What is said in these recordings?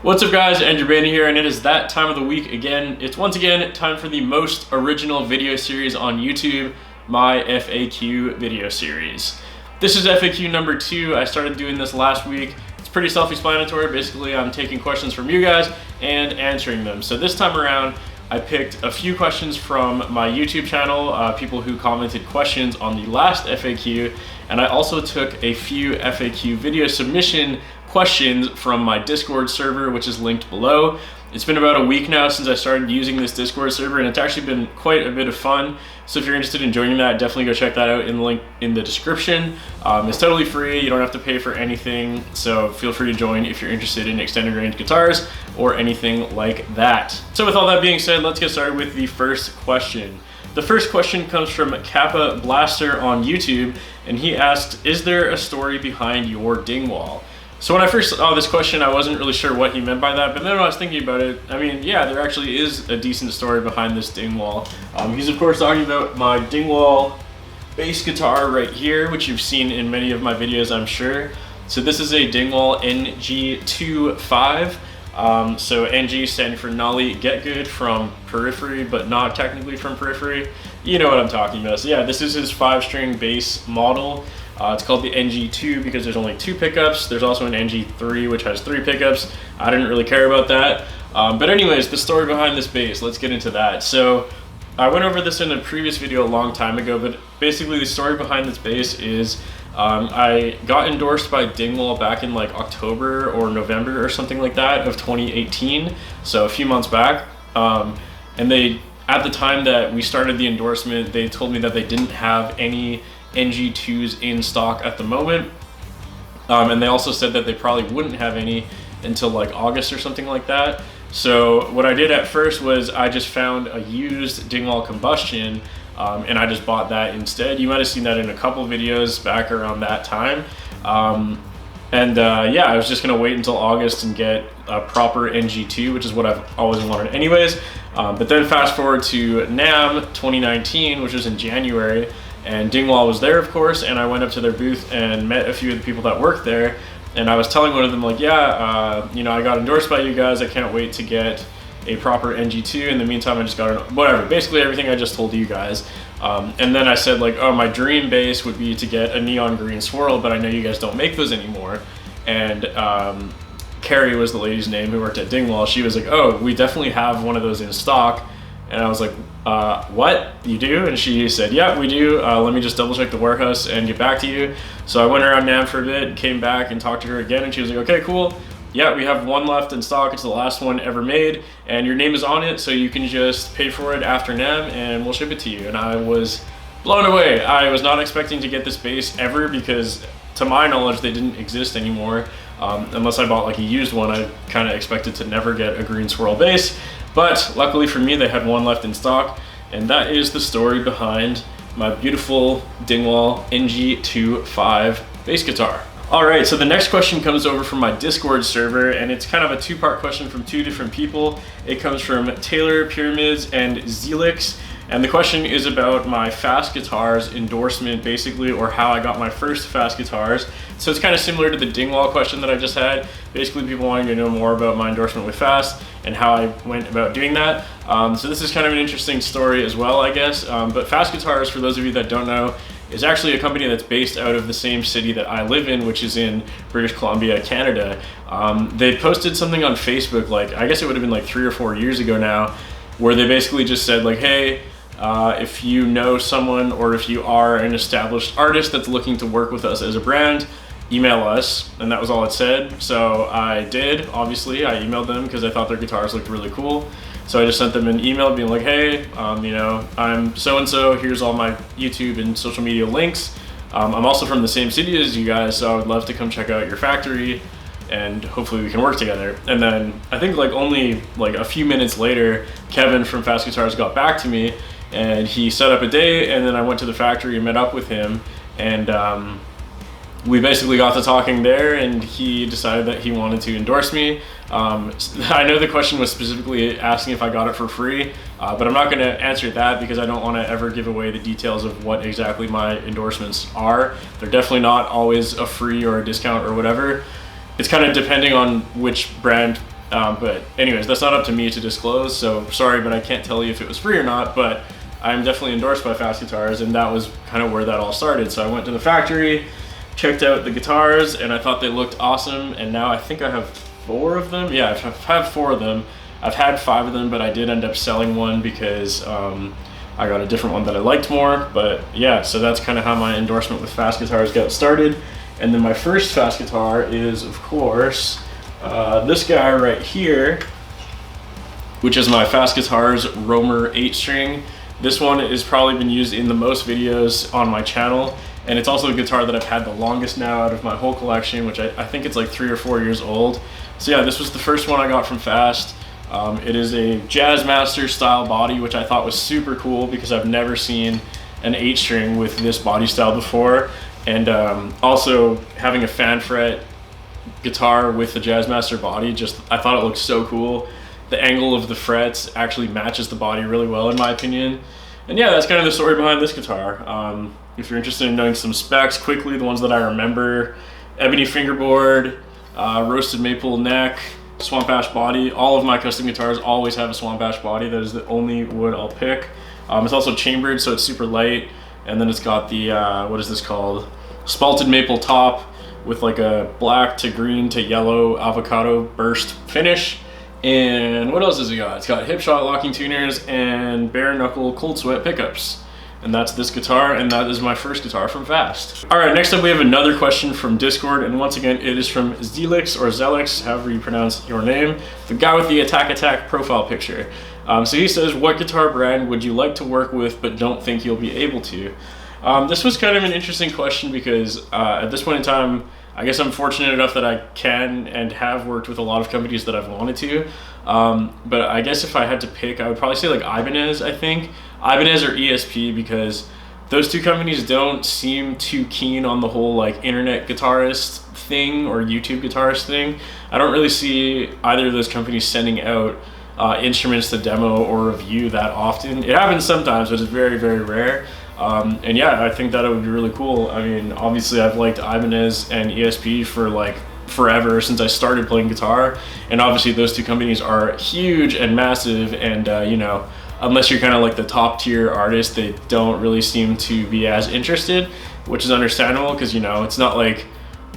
What's up guys, Andrew Baena here, and it is that time of the week again. It's once again time for the most original video series on YouTube, my FAQ video series. This is FAQ number 2. I started doing this last week. It's pretty self-explanatory. Basically, I'm taking questions from you guys and answering them. So this time around, I picked a few questions from my YouTube channel, people who commented questions on the last FAQ, and I also took a few FAQ video submission questions from my Discord server, which is linked below. It's been about a week now since I started using this Discord server, and it's actually been quite a bit of fun. So if you're interested in joining that, definitely go check that out in the link in the description. It's totally free, you don't have to pay for anything, so feel free to join if you're interested in extended range guitars or anything like that. So with all that being said, let's get started with the first question. The first question comes from Kappa Blaster on YouTube, and he asked, is there a story behind your Dingwall? So when I first saw this question, I wasn't really sure what he meant by that, but then when I was thinking about it, I mean, yeah, there actually is a decent story behind this Dingwall. He's of course talking about my Dingwall bass guitar right here, which you've seen in many of my videos, I'm sure. So this is a Dingwall NG25. So NG standing for Nolly Get Good from Periphery, but not technically from Periphery. You know what I'm talking about. So yeah, this is his 5-string bass model. It's called the NG2 because there's only 2 pickups. There's also an NG3 which has 3 pickups. I didn't really care about that. But anyways, the story behind this bass, let's get into that. So I went over this in a previous video a long time ago, but basically the story behind this bass is I got endorsed by Dingwall back in like October or November or something like that of 2018, so a few months back. And they, at the time that we started the endorsement, they told me that they didn't have any NG2s in stock at the moment, and they also said that they probably wouldn't have any until like August or something like that. So what I did at first was I just found a used Dingwall Combustion, and I just bought that instead. You might have seen that in a couple videos back around that time. Yeah, I was just gonna wait until August and get a proper NG2, which is what I've always wanted anyways. But then fast forward to NAMM 2019, which was in January, and Dingwall was there, of course, and I went up to their booth and met a few of the people that worked there, and I was telling one of them, like, yeah, you know, I got endorsed by you guys, I can't wait to get a proper NG2. In the meantime, I just got whatever, basically everything I just told you guys. And then I said, like, oh, my dream bass would be to get a neon green swirl, but I know you guys don't make those anymore. And Carrie was the lady's name who worked at Dingwall. She was like, oh, we definitely have one of those in stock. And I was like, what, you do? And she said, yeah, we do. Let me just double check the warehouse and get back to you. So I went around NAMM for a bit, came back and talked to her again, and she was like, okay, cool. Yeah, we have one left in stock. It's the last one ever made, and your name is on it, so you can just pay for it after NAMM and we'll ship it to you. And I was blown away. I was not expecting to get this bass ever because, to my knowledge, they didn't exist anymore. Unless I bought like a used one, I kind of expected to never get a green swirl bass. But luckily for me, they had one left in stock, and that is the story behind my beautiful Dingwall NG25 bass guitar. All right, so the next question comes over from my Discord server, and it's kind of a 2-part question from 2 different people. It comes from Taylor Pyramids and Zelix, and the question is about my fast guitars endorsement, basically, or how I got my first fast guitars. So it's kind of similar to the Dingwall question that I just had. Basically, people wanting to know more about my endorsement with fast and how I went about doing that. So this is kind of an interesting story as well, I guess. But Fast Guitars, for those of you that don't know, is actually a company that's based out of the same city that I live in, which is in British Columbia, Canada. They posted something on Facebook, like, I guess it would have been like 3 or 4 years ago now, where they basically just said, like, hey, if you know someone or if you are an established artist that's looking to work with us as a brand, email us. And that was all it said. So I did, obviously. I emailed them because I thought their guitars looked really cool. So I just sent them an email being like, hey, you know, I'm so-and-so, here's all my YouTube and social media links. I'm also from the same city as you guys, so I would love to come check out your factory and hopefully we can work together. And then I think like only like a few minutes later, Kevin from Fast Guitars got back to me, and he set up a day, and then I went to the factory and met up with him, and we basically got to talking there, and he decided that he wanted to endorse me. I know the question was specifically asking if I got it for free, but I'm not going to answer that because I don't want to ever give away the details of what exactly my endorsements are. They're definitely not always a free or a discount or whatever. It's kind of depending on which brand But anyways, that's not up to me to disclose, so sorry, but I can't tell you if it was free or not, but I'm definitely endorsed by Fast Guitars, and that was kind of where that all started. So I went to the factory, checked out the guitars, and I thought they looked awesome, and now I think I have 4 of them. Yeah, I've had 4 of them. I've had 5 of them, but I did end up selling one because I got a different one that I liked more. But yeah, so that's kind of how my endorsement with Fast Guitars got started. And then my first Fast guitar is, of course, this guy right here, which is my Fast Guitars Roamer 8-string. This one has probably been used in the most videos on my channel, and it's also a guitar that I've had the longest now out of my whole collection, which I think it's like 3 or 4 years old. So yeah, this was the first one I got from Fast. It is a Jazzmaster style body, which I thought was super cool because I've never seen an 8-string with this body style before. And also having a fan fret guitar with the Jazzmaster body, I thought it looked so cool. The angle of the frets actually matches the body really well, in my opinion. And yeah, that's kind of the story behind this guitar. If you're interested in knowing some specs quickly, the ones that I remember: ebony fingerboard, roasted maple neck, swamp ash body. All of my custom guitars always have a swamp ash body. That is the only wood I'll pick. It's also chambered, so it's super light. And then it's got the, what is this called? Spalted maple top with like a black to green to yellow avocado burst finish. And what else has it got? It's got hip shot locking tuners and bare knuckle cold sweat pickups. And that's this guitar, and that is my first guitar from Fast. All right, next up we have another question from Discord, and once again it is from Zelix, or Zelix, however you pronounce your name, the guy with the attack profile picture. So he says, what guitar brand would you like to work with but don't think you'll be able to? This was kind of an interesting question because at this point in time, I guess I'm fortunate enough that I can and have worked with a lot of companies that I've wanted to. But I guess if I had to pick, I would probably say like Ibanez, I think. Ibanez or ESP, because those two companies don't seem too keen on the whole like internet guitarist thing or YouTube guitarist thing. I don't really see either of those companies sending out instruments to demo or review that often. It happens sometimes, but it's very, very rare. And yeah, I think that it would be really cool. I mean, obviously I've liked Ibanez and ESP for like forever since I started playing guitar. And obviously those two companies are huge and massive, and you know, unless you're kind of like the top tier artist, they don't really seem to be as interested, which is understandable because, you know, it's not like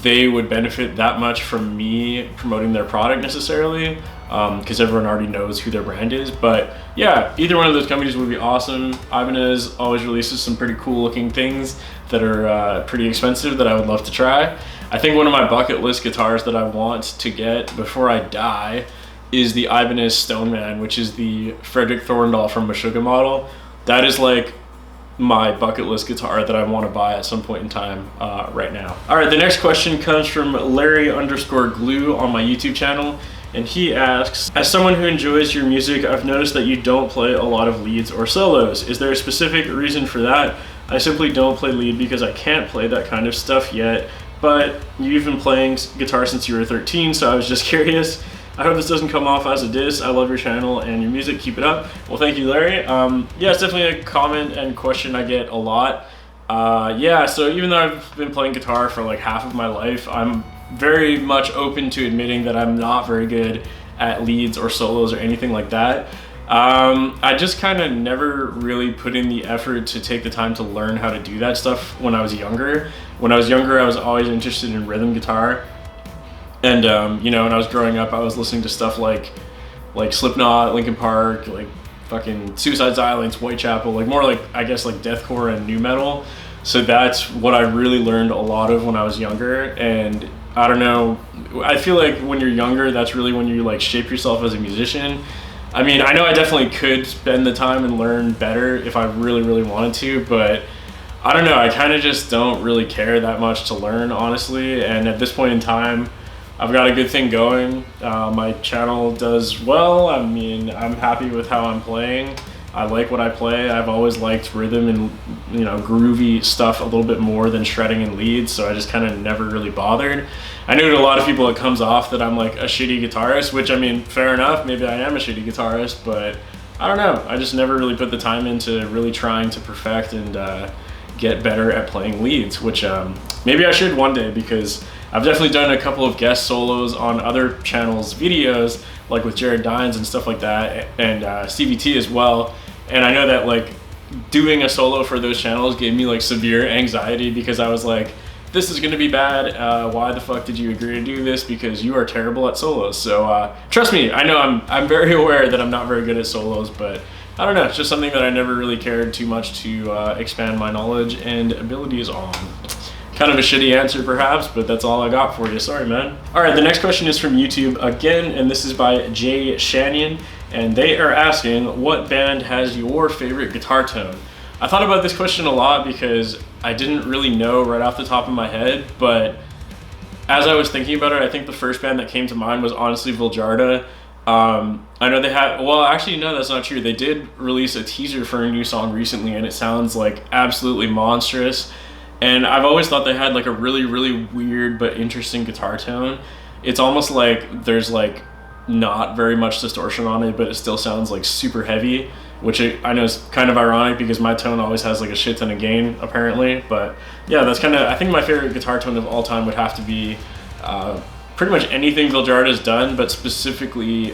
they would benefit that much from me promoting their product necessarily, because everyone already knows who their brand is. But yeah, either one of those companies would be awesome. Ibanez always releases some pretty cool looking things that are pretty expensive that I would love to try. I think one of my bucket list guitars that I want to get before I die is the Ibanez Stoneman, which is the Frederick Thorndal from Meshuggah model. That is like my bucket list guitar that I want to buy at some point in time right now. All right, the next question comes from Larry_Glue on my YouTube channel, and he asks, as someone who enjoys your music, I've noticed that you don't play a lot of leads or solos. Is there a specific reason for that? I simply don't play lead because I can't play that kind of stuff yet, but you've been playing guitar since you were 13, so I was just curious. I hope this doesn't come off as a diss. I love your channel and your music. Keep it up. Well, thank you, Larry. Yeah, it's definitely a comment and question I get a lot. Yeah, so even though I've been playing guitar for like half of my life, I'm very much open to admitting that I'm not very good at leads or solos or anything like that. I just kind of never really put in the effort to take the time to learn how to do that stuff when I was younger. When I was younger, I was always interested in rhythm guitar. And you know, when I was growing up, I was listening to stuff like Slipknot, Linkin Park, like fucking Suicide Silence, Whitechapel, like more like, I guess, like deathcore and nu metal. So that's what I really learned a lot of when I was younger. And I don't know, I feel like when you're younger, that's really when you like shape yourself as a musician. I mean, I know I definitely could spend the time and learn better if I really, really wanted to, but I don't know, I kind of just don't really care that much to learn, honestly. And at this point in time, I've got a good thing going. My channel does well. I mean, I'm happy with how I'm playing. I like what I play. I've always liked rhythm and, you know, groovy stuff a little bit more than shredding and leads, so I just kind of never really bothered. I know to a lot of people it comes off that I'm like a shitty guitarist, which, I mean, fair enough, maybe I am a shitty guitarist, but I don't know. I just never really put the time into really trying to perfect and get better at playing leads, which maybe I should one day, because I've definitely done a couple of guest solos on other channels' videos, like with Jared Dines and stuff like that, and CBT as well. And I know that like doing a solo for those channels gave me like severe anxiety, because I was like, this is gonna be bad. Why the fuck did you agree to do this? Because you are terrible at solos. So trust me, I know I'm very aware that I'm not very good at solos, but I don't know, it's just something that I never really cared too much to expand my knowledge and abilities on. Kind of a shitty answer perhaps, but that's all I got for you. Sorry, man. All right, the next question is from YouTube again, and this is by Jay Shannon, and they are asking, what band has your favorite guitar tone? I thought about this question a lot because I didn't really know right off the top of my head, but as I was thinking about it, I think the first band that came to mind was honestly Viljarda. I know they had, well, actually, no, that's not true. They did release a teaser for a new song recently, and it sounds like absolutely monstrous. And I've always thought they had like a really, really weird but interesting guitar tone. It's almost like there's like not very much distortion on it, but it still sounds like super heavy, which I know is kind of ironic because my tone always has like a shit ton of gain apparently. But yeah, that's kind of, I think my favorite guitar tone of all time would have to be pretty much anything Viljarda's done, but specifically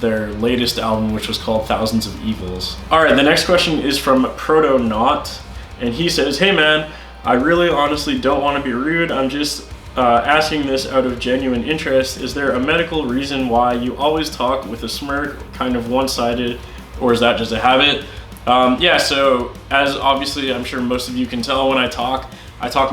their latest album, which was called Thousands of Evils. All right, the next question is from Proto-Not, and he says, hey man, I really honestly don't want to be rude. I'm just asking this out of genuine interest. Is there a medical reason why you always talk with a smirk, kind of one-sided, or is that just a habit? Yeah, so as obviously I'm sure most of you can tell, when I talk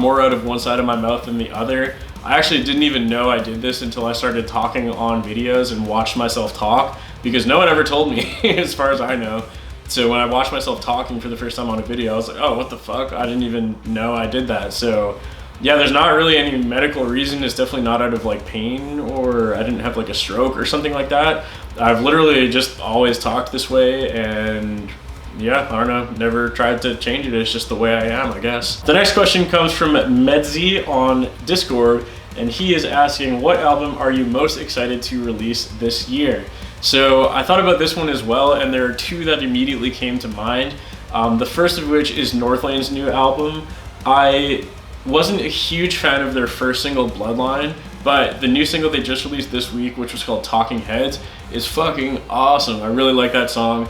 more out of one side of my mouth than the other. I actually didn't even know I did this until I started talking on videos and watched myself talk, because no one ever told me as far as I know. So when I watched myself talking for the first time on a video, I was like, oh, what the fuck? I didn't even know I did that. So yeah, there's not really any medical reason. It's definitely not out of like pain, or I didn't have like a stroke or something like that. I've literally just always talked this way, and yeah, I don't know, never tried to change it. It's just the way I am, I guess. The next question comes from Medzi on Discord, and he is asking, what album are you most excited to release this year? So I thought about this one as well, and there are two that immediately came to mind. The first of which is Northlane's new album. I wasn't a huge fan of their first single, Bloodline, but the new single they just released this week, which was called Talking Heads, is fucking awesome. I really like that song.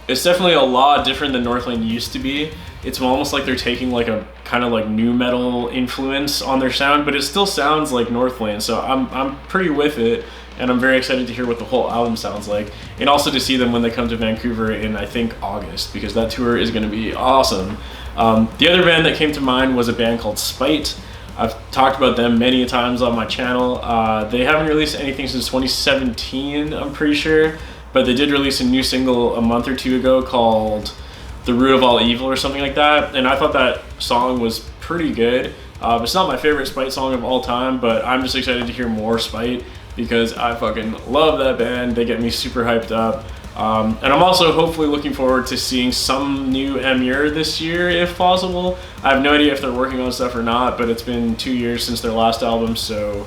It's definitely a lot different than Northlane used to be. It's almost like they're taking like a kind of like new metal influence on their sound, but it still sounds like Northlane, so I'm pretty with it. And I'm very excited to hear what the whole album sounds like, and also to see them when they come to Vancouver in, I think, August, because that tour is going to be awesome. The other band that came to mind was a band called Spite. I've talked about them many times on my channel. They haven't released anything since 2017, I'm pretty sure, but they did release a new single a month or two ago called The Root of All Evil or something like that, and I thought that song was pretty good. It's not my favorite Spite song of all time, but I'm just excited to hear more Spite, because I fucking love that band. They get me super hyped up. And I'm also hopefully looking forward to seeing some new Amur this year, if possible. I have no idea if they're working on stuff or not, but it's been 2 years since their last album, so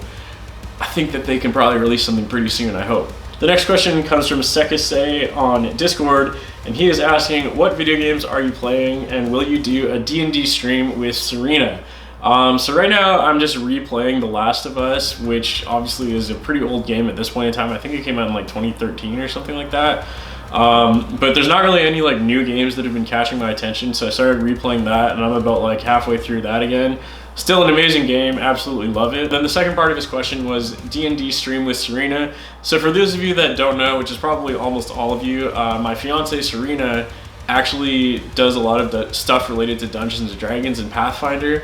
I think that they can probably release something pretty soon, I hope. The next question comes from Sekase on Discord, and he is asking, what video games are you playing, and will you do a D&D stream with Serena? So right now I'm just replaying The Last of Us, which obviously is a pretty old game at this point in time. I think it came out in like 2013 or something like that. But there's not really any like new games that have been catching my attention, so I started replaying that, and I'm about like halfway through that again. Still an amazing game, absolutely love it. Then the second part of his question was D&D stream with Serena. So for those of you that don't know, which is probably almost all of you, my fiance Serena actually does a lot of the stuff related to Dungeons and Dragons and Pathfinder.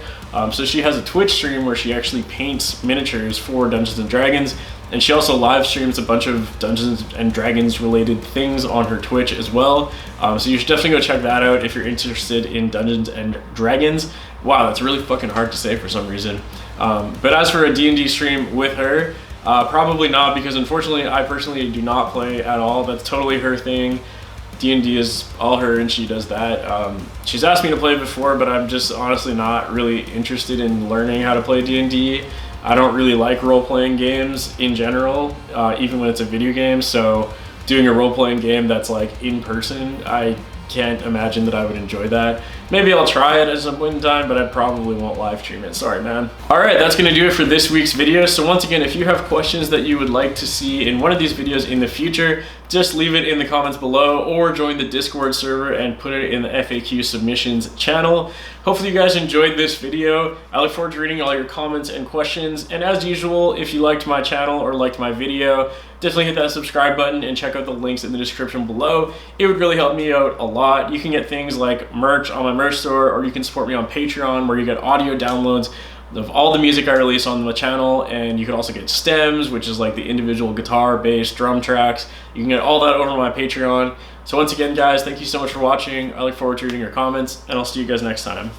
So she has a Twitch stream where she actually paints miniatures for Dungeons and Dragons, and she also live streams a bunch of Dungeons and Dragons related things on her Twitch as well. So you should definitely go check that out if you're interested in Dungeons and Dragons. Wow, that's really fucking hard to say for some reason. But as for a D&D stream with her, probably not, because unfortunately I personally do not play at all. That's totally her thing. D&D is all her, and she does that. She's asked me to play before, but I'm just honestly not really interested in learning how to play D&D. I don't really like role-playing games in general, even when it's a video game, so doing a role-playing game that's like in person, I can't imagine that I would enjoy that. Maybe I'll try it at some point in time, but I probably won't live stream it. Sorry, man. All right, that's gonna do it for this week's video. So once again, if you have questions that you would like to see in one of these videos in the future, just leave it in the comments below or join the Discord server and put it in the FAQ submissions channel. Hopefully you guys enjoyed this video. I look forward to reading all your comments and questions. And as usual, if you liked my channel or liked my video, definitely hit that subscribe button and check out the links in the description below. It would really help me out a lot. You can get things like merch on my merch store, or you can support me on Patreon where you get audio downloads of all the music I release on the channel, and you can also get stems, which is like the individual guitar, bass, drum tracks. You can get all that over my Patreon. So once again, guys, thank you so much for watching. I look forward to reading your comments, and I'll see you guys next time.